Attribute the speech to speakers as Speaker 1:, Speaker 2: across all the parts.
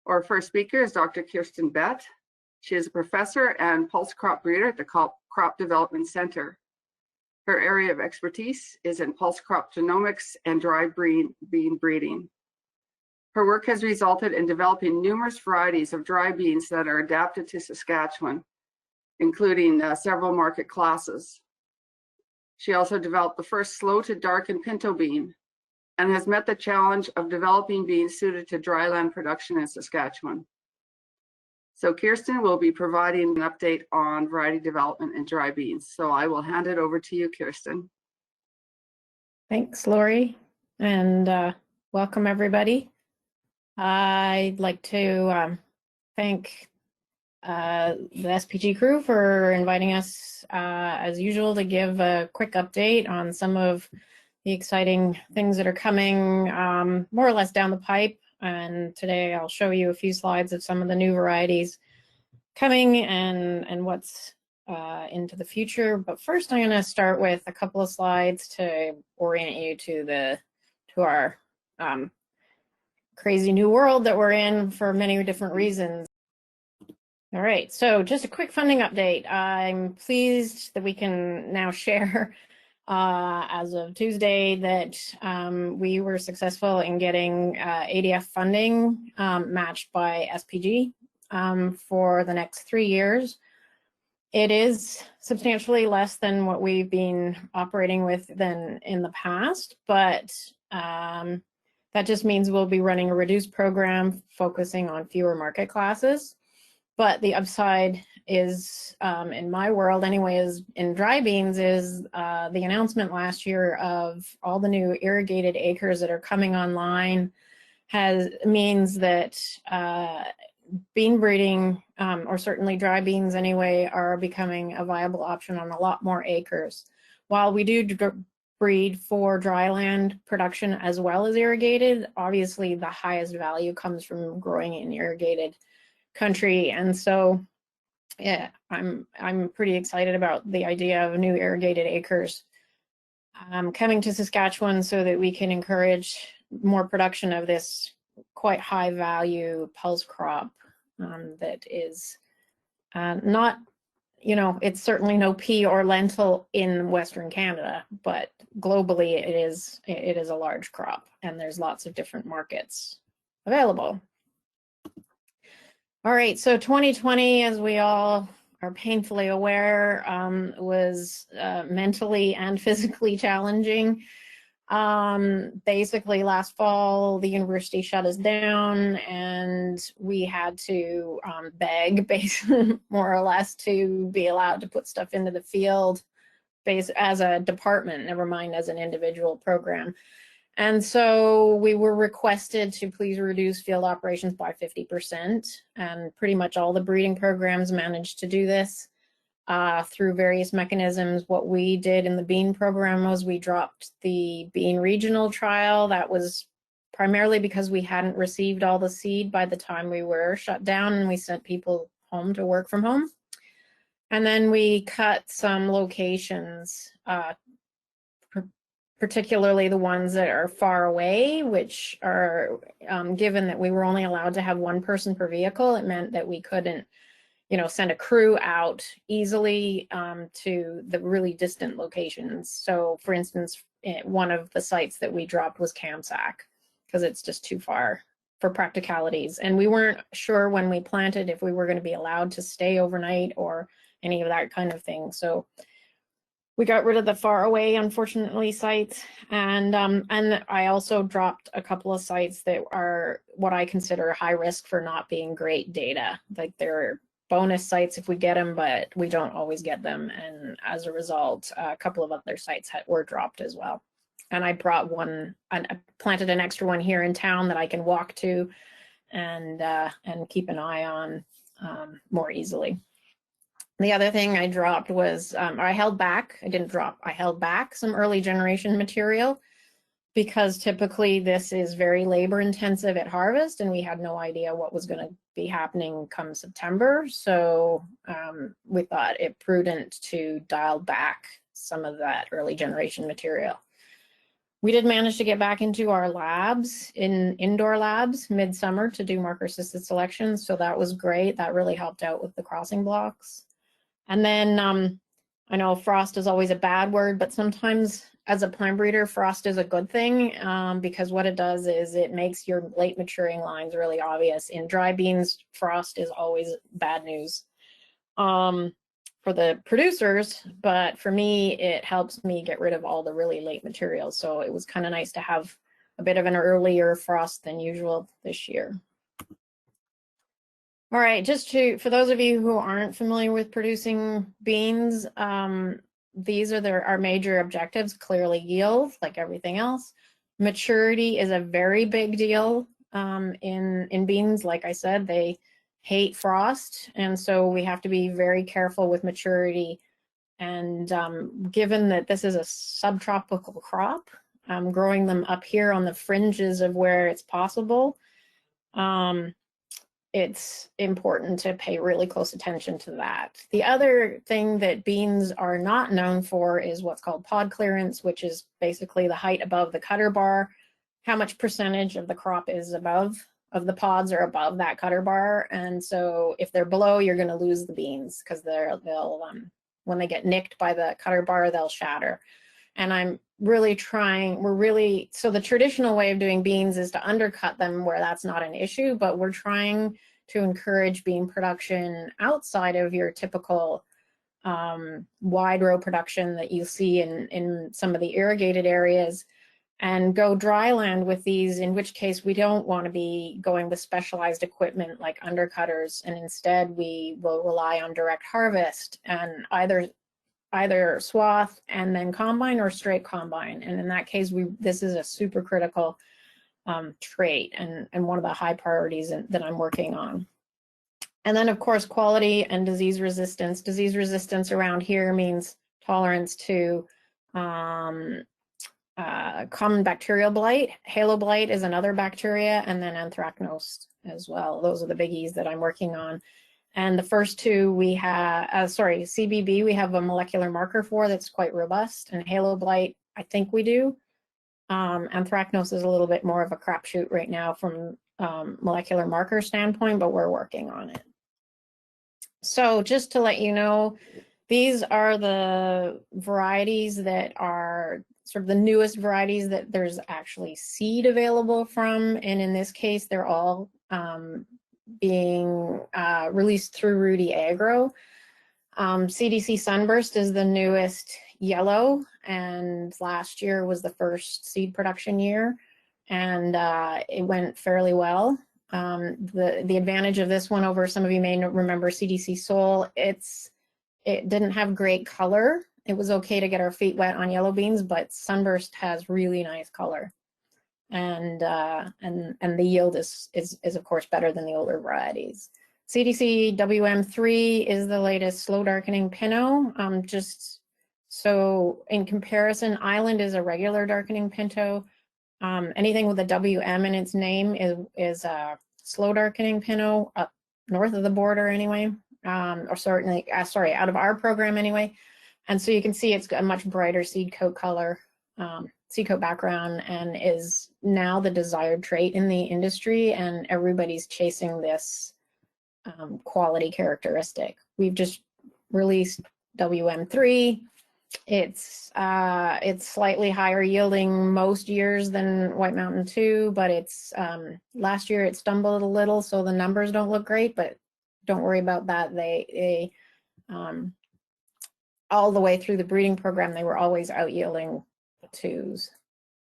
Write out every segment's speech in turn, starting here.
Speaker 1: Our first speaker is Dr. Kirstin Bett. She is a professor and pulse crop breeder at the Crop Development Center. Her area of expertise is in pulse crop genomics and dry bean breeding. Her work has resulted in developing numerous varieties of dry beans that are adapted to Saskatchewan, including several market classes. She also developed the first slow to darken pinto bean and has met the challenge of developing beans suited to dryland production in Saskatchewan. So Kirstin will be providing an update on variety development in dry beans. So I will hand it over to you, Kirstin.
Speaker 2: Thanks, Lori, and welcome everybody. I'd like to thank the SPG crew for inviting us, as usual, to give a quick update on some of the exciting things that are coming more or less down the pipe. And today I'll show you a few slides of some of the new varieties coming and what's into the future. But first I'm going to start with a couple of slides to orient you to our crazy new world that we're in for many different reasons. All right, so just a quick funding update. I'm pleased that we can now share as of Tuesday that we were successful in getting ADF funding matched by SPG for the next 3 years. It is substantially less than what we've been operating with than in the past, but that just means we'll be running a reduced program focusing on fewer market classes. But the upside is, in my world anyway, is in dry beans, is the announcement last year of all the new irrigated acres that are coming online means that bean breeding, or certainly dry beans anyway, are becoming a viable option on a lot more acres. While we do breed for dryland production as well as irrigated, obviously the highest value comes from growing in irrigated country. And so yeah, I'm pretty excited about the idea of new irrigated acres coming to Saskatchewan so that we can encourage more production of this quite high value pulse crop that is not, you know, it's certainly no pea or lentil in Western Canada, but globally it is a large crop and there's lots of different markets available. All right, so 2020, as we all are painfully aware, was mentally and physically challenging. Basically last fall, the university shut us down and we had to beg, more or less, to be allowed to put stuff into the field as a department, never mind as an individual program. And so we were requested to please reduce field operations by 50%, and pretty much all the breeding programs managed to do this through various mechanisms. What we did in the bean program was we dropped the bean regional trial. That was primarily because we hadn't received all the seed by the time we were shut down, and we sent people home to work from home. And then we cut some locations, particularly the ones that are far away, which are, given that we were only allowed to have one person per vehicle, it meant that we couldn't, you know, send a crew out easily to the really distant locations. So for instance, one of the sites that we dropped was Kamsack, because it's just too far for practicalities. And we weren't sure when we planted if we were going to be allowed to stay overnight or any of that kind of thing. So we got rid of the far away, unfortunately, sites, and I also dropped a couple of sites that are what I consider high risk for not being great data. Like, they're bonus sites if we get them, but we don't always get them, and as a result, a couple of other sites were dropped as well. And I brought one, I planted an extra one here in town that I can walk to and keep an eye on more easily. The other thing I dropped was, I held back some early generation material, because typically this is very labor intensive at harvest and we had no idea what was going to be happening come September. So we thought it prudent to dial back some of that early generation material. We did manage to get back into our labs, indoor labs, midsummer to do marker assisted selection. So that was great. That really helped out with the crossing blocks. And then I know frost is always a bad word, but sometimes as a plant breeder, frost is a good thing because what it does is it makes your late maturing lines really obvious. In dry beans, frost is always bad news for the producers, but for me, it helps me get rid of all the really late materials. So it was kind of nice to have a bit of an earlier frost than usual this year. All right, for those of you who aren't familiar with producing beans, these are our major objectives. Clearly yield, like everything else. Maturity is a very big deal in beans. Like I said, they hate frost, and so we have to be very careful with maturity. And given that this is a subtropical crop, growing them up here on the fringes of where it's possible, it's important to pay really close attention to that. The other thing that beans are not known for is what's called pod clearance, which is basically the height above the cutter bar, how much percentage of the crop is of the pods are above that cutter bar. And so if they're below, you're going to lose the beans because they'll when they get nicked by the cutter bar, they'll shatter. And I'm really trying, so the traditional way of doing beans is to undercut them where that's not an issue, but we're trying to encourage bean production outside of your typical wide row production that you see in some of the irrigated areas, and go dry land with these, in which case we don't want to be going with specialized equipment like undercutters, and instead we will rely on direct harvest and either swath and then combine or straight combine. And in that case, this is a super critical trait and one of the high priorities that I'm working on. And then of course, quality and disease resistance. Disease resistance around here means tolerance to common bacterial blight. Halo blight is another bacteria, and then anthracnose as well. Those are the biggies that I'm working on. And the first two we have, CBB, we have a molecular marker for that's quite robust, and halo blight, I think we do. Anthracnose is a little bit more of a crapshoot right now from molecular marker standpoint, but we're working on it. So just to let you know, these are the varieties that are sort of the newest varieties that there's actually seed available from. And in this case, they're all being released through Rudy Agro. CDC Sunburst is the newest yellow, and last year was the first seed production year, and it went fairly well. The advantage of this one over, some of you may remember CDC Sol, it didn't have great color. It was okay to get our feet wet on yellow beans, but Sunburst has really nice color. And the yield is of course better than the older varieties. CDC WM3 is the latest slow darkening Pinot. Just so in comparison, Island is a regular darkening Pinto. Anything with a WM in its name is a slow darkening Pinot up north of the border anyway, or certainly, out of our program anyway. And so you can see it's got a much brighter seed coat color, seed coat background, and is now the desired trait in the industry, and everybody's chasing this quality characteristic. We've just released WM3. It's slightly higher yielding most years than White Mountain 2, but it's last year it stumbled a little, so the numbers don't look great, but don't worry about that. They all the way through the breeding program, they were always out yielding the 2s.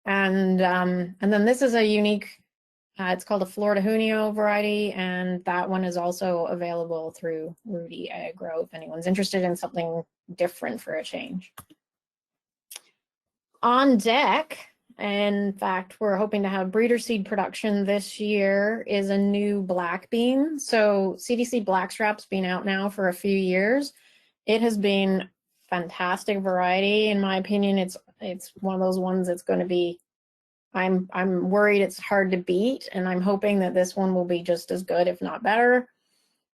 Speaker 2: And then this is a unique, it's called a Florida Junio variety, and that one is also available through Rudy Agro if anyone's interested in something different for a change. On deck, in fact, we're hoping to have breeder seed production this year, is a new black bean. So CDC Blackstrap's been out now for a few years. It has been fantastic variety. In my opinion, it's one of those ones that's going to be, I'm worried it's hard to beat, and I'm hoping that this one will be just as good, if not better.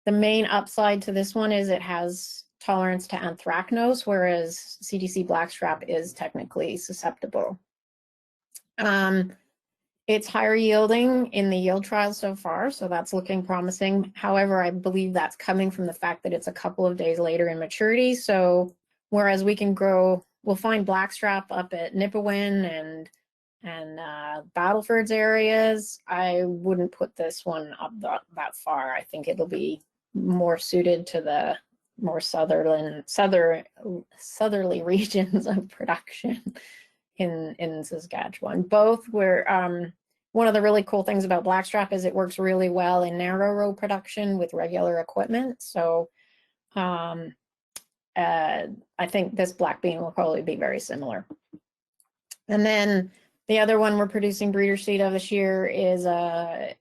Speaker 2: The main upside to this one is it has tolerance to anthracnose, whereas CDC Blackstrap is technically susceptible. It's higher yielding in the yield trials so far, so that's looking promising. However, I believe that's coming from the fact that it's a couple of days later in maturity. So whereas we can grow, we'll find blackstrap up at Nipawin and Battleford's areas, I wouldn't put this one up that far. I think it'll be more suited to the more southerly regions of production in Saskatchewan. Both were one of the really cool things about blackstrap is it works really well in narrow row production with regular equipment. So I think this black bean will probably be very similar. And then the other one we're producing breeder seed of this year is a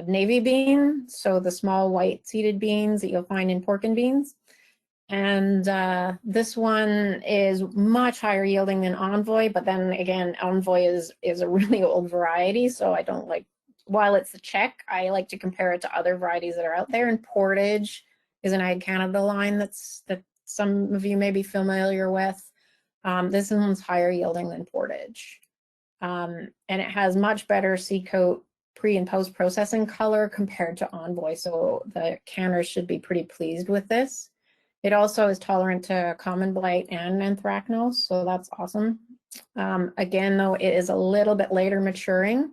Speaker 2: navy bean. So the small white seeded beans that you'll find in pork and beans. And this one is much higher yielding than Envoy, but then again, Envoy is a really old variety, so I don't like, while it's a Czech, I like to compare it to other varieties that are out there. And Portage is an Ag Canada line that some of you may be familiar with. This one's higher yielding than Portage. And it has much better seed coat pre and post processing color compared to Envoy, so the canners should be pretty pleased with this. It also is tolerant to common blight and anthracnose, so that's awesome. Again, though, it is a little bit later maturing.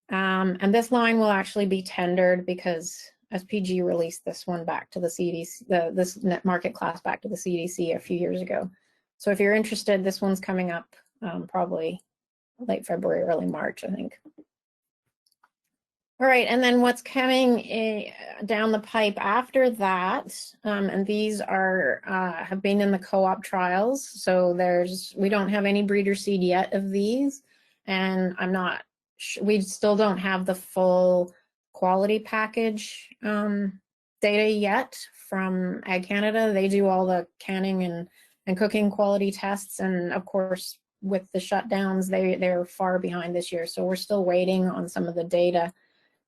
Speaker 2: And this line will actually be tendered because SPG released this one back to the CDC, this net market class back to the CDC a few years ago. So if you're interested, this one's coming up probably late February, early March, I think. All right, and then what's coming down the pipe after that, and these are have been in the co-op trials. So we don't have any breeder seed yet of these, and we still don't have the full quality package data yet from Ag Canada. They do all the canning and cooking quality tests, and of course with the shutdowns, they're far behind this year. So we're still waiting on some of the data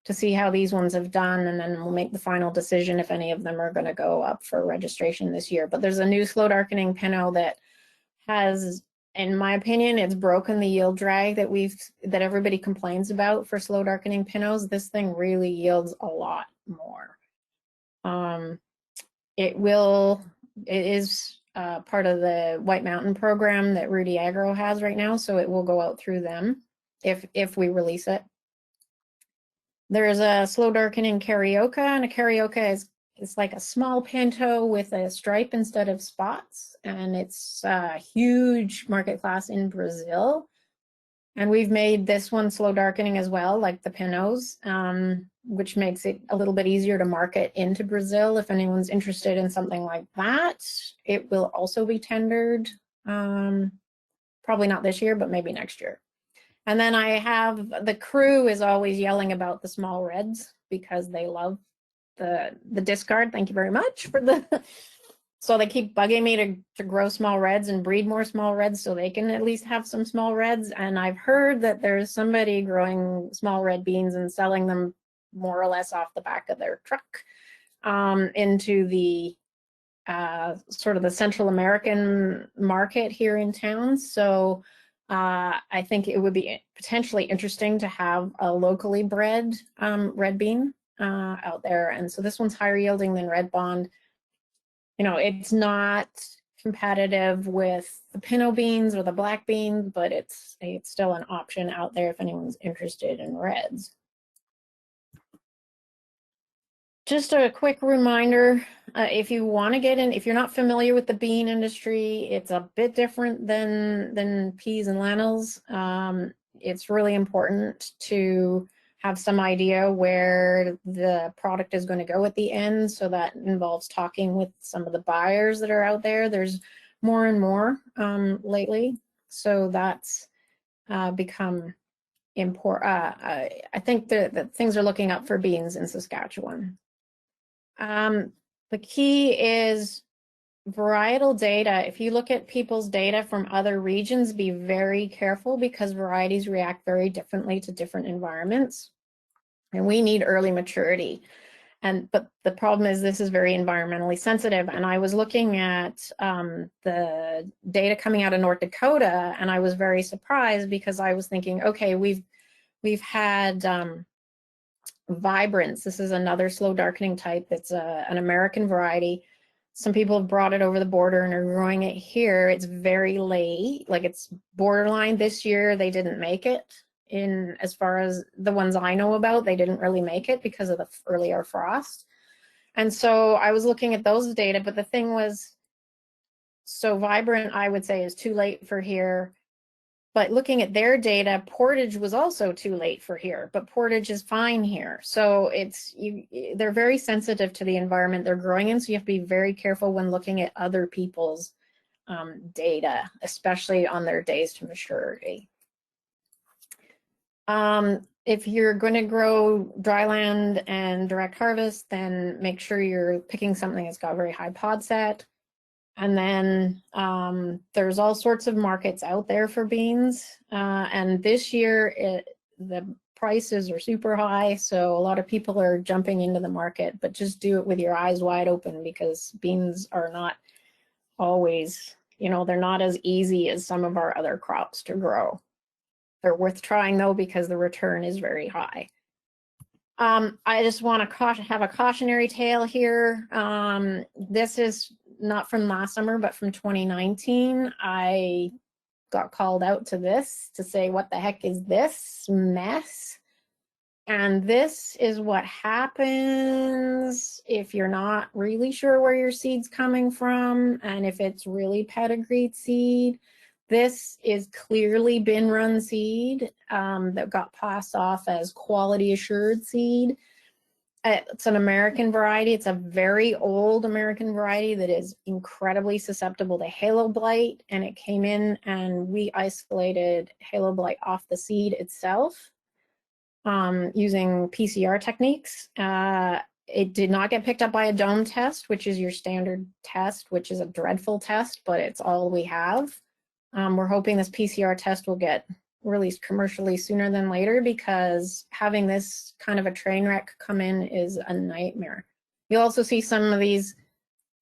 Speaker 2: to see how these ones have done, and then we'll make the final decision if any of them are going to go up for registration this year. But there's a new slow darkening pinot that has, in my opinion, it's broken the yield drag that everybody complains about for slow darkening pinots. This thing really yields a lot more. It is part of the White Mountain program that Rudy Agro has right now, so it will go out through them if we release it. There's a slow darkening carioca, and a carioca is like a small pinto with a stripe instead of spots, and it's a huge market class in Brazil. And we've made this one slow darkening as well, like the pinots, which makes it a little bit easier to market into Brazil. If anyone's interested in something like that, it will also be tendered, probably not this year, but maybe next year. And then I have, the crew is always yelling about the small reds because they love the discard. Thank you very much for so they keep bugging me to grow small reds and breed more small reds so they can at least have some small reds. And I've heard that there's somebody growing small red beans and selling them more or less off the back of their truck into the sort of the Central American market here in town. So I think it would be potentially interesting to have a locally bred red bean out there. And so this one's higher yielding than Red Bond. You know, it's not competitive with the pinot beans or the black beans, but it's still an option out there if anyone's interested in reds. Just a quick reminder, if you want to get in, if you're not familiar with the bean industry, it's a bit different than peas and lentils. It's really important to have some idea where the product is going to go at the end. So that involves talking with some of the buyers that are out there. There's more and more lately. So that's become important. I think that things are looking up for beans in Saskatchewan. The key is varietal data. If you look at people's data from other regions, be very careful because varieties react very differently to different environments. And we need early maturity. But the problem is this is very environmentally sensitive. And I was looking at the data coming out of North Dakota, and I was very surprised because I was thinking, okay, we've had Vibrance. This is another slow darkening type. It's an American variety. Some people have brought it over the border and are growing it here. It's very late, like it's borderline. This year they didn't make it. In as far as the ones I know about, they didn't really make it because of the earlier frost. And so I was looking at those data, but the thing was, so Vibrant, I would say, is too late for here. But looking at their data, Portage was also too late for here, but Portage is fine here. So they're very sensitive to the environment they're growing in. So you have to be very careful when looking at other people's data, especially on their days to maturity. If you're going to grow dryland and direct harvest, then make sure you're picking something that's got a very high pod set. And then there's all sorts of markets out there for beans. And this year, the prices are super high. So a lot of people are jumping into the market, but just do it with your eyes wide open, because beans are not always, they're not as easy as some of our other crops to grow. They're worth trying though, because the return is very high. I just want to have a cautionary tale here. This is not from last summer, but from 2019. I got called out to this to say, what the heck is this mess? And this is what happens if you're not really sure where your seed's coming from, and if it's really pedigreed seed. This is clearly bin run seed that got passed off as quality assured seed. It's an American variety. It's a very old American variety that is incredibly susceptible to halo blight. And it came in and we isolated halo blight off the seed itself using PCR techniques. It did not get picked up by a dome test, which is your standard test, which is a dreadful test, but it's all we have. We're hoping this PCR test will get released commercially sooner than later, because having this kind of a train wreck come in is a nightmare. You'll also see some of these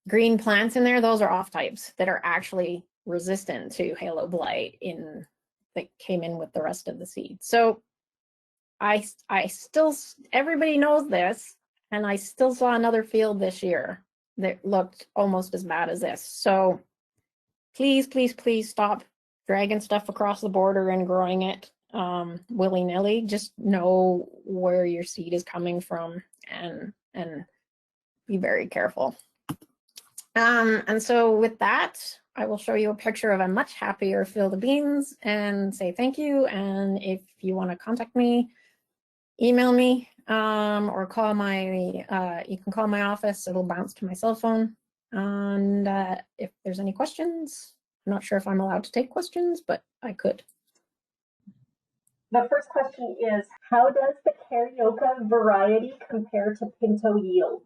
Speaker 2: green plants in there. Those are off types that are actually resistant to halo blight that came in with the rest of the seed. So I still, everybody knows this, and I still saw another field this year that looked almost as bad as this. So please, please, please stop dragging stuff across the border and growing it willy-nilly. Just know where your seed is coming from and be very careful. And so with that, I will show you a picture of a much happier field of beans and say thank you. And if you want to contact me, email me or call you can call my office. It'll bounce to my cell phone. And if there's any questions, I'm not sure if I'm allowed to take questions, but I could.
Speaker 3: The first question is, how does the Carioca variety compare to Pinto yield?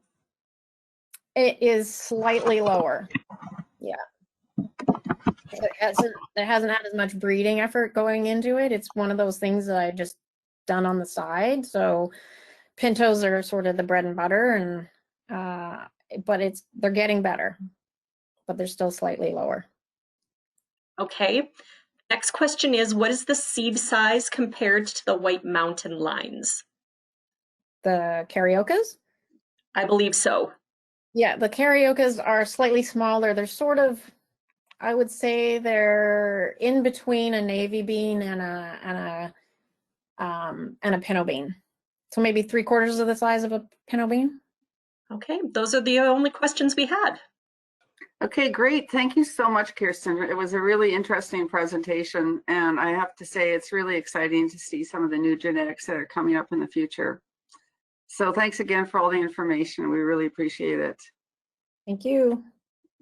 Speaker 2: It is slightly lower. Yeah. It hasn't had as much breeding effort going into it. It's one of those things that I just done on the side. So Pintos are sort of the bread and butter, and but they're getting better, but they're still slightly lower.
Speaker 4: Okay. Next question is, what is the seed size compared to the White Mountain lines?
Speaker 2: The Cariocas?
Speaker 4: I believe so.
Speaker 2: Yeah, the Cariocas are slightly smaller. They're sort of, I would say they're in between a navy bean and a pinto bean. So maybe 3/4 of the size of a pinto bean.
Speaker 4: Okay, those are the only questions we had.
Speaker 1: Okay, great. Thank you so much, Kirstin. It was a really interesting presentation, and I have to say it's really exciting to see some of the new genetics that are coming up in the future. So thanks again for all the information. We really appreciate it.
Speaker 2: Thank you.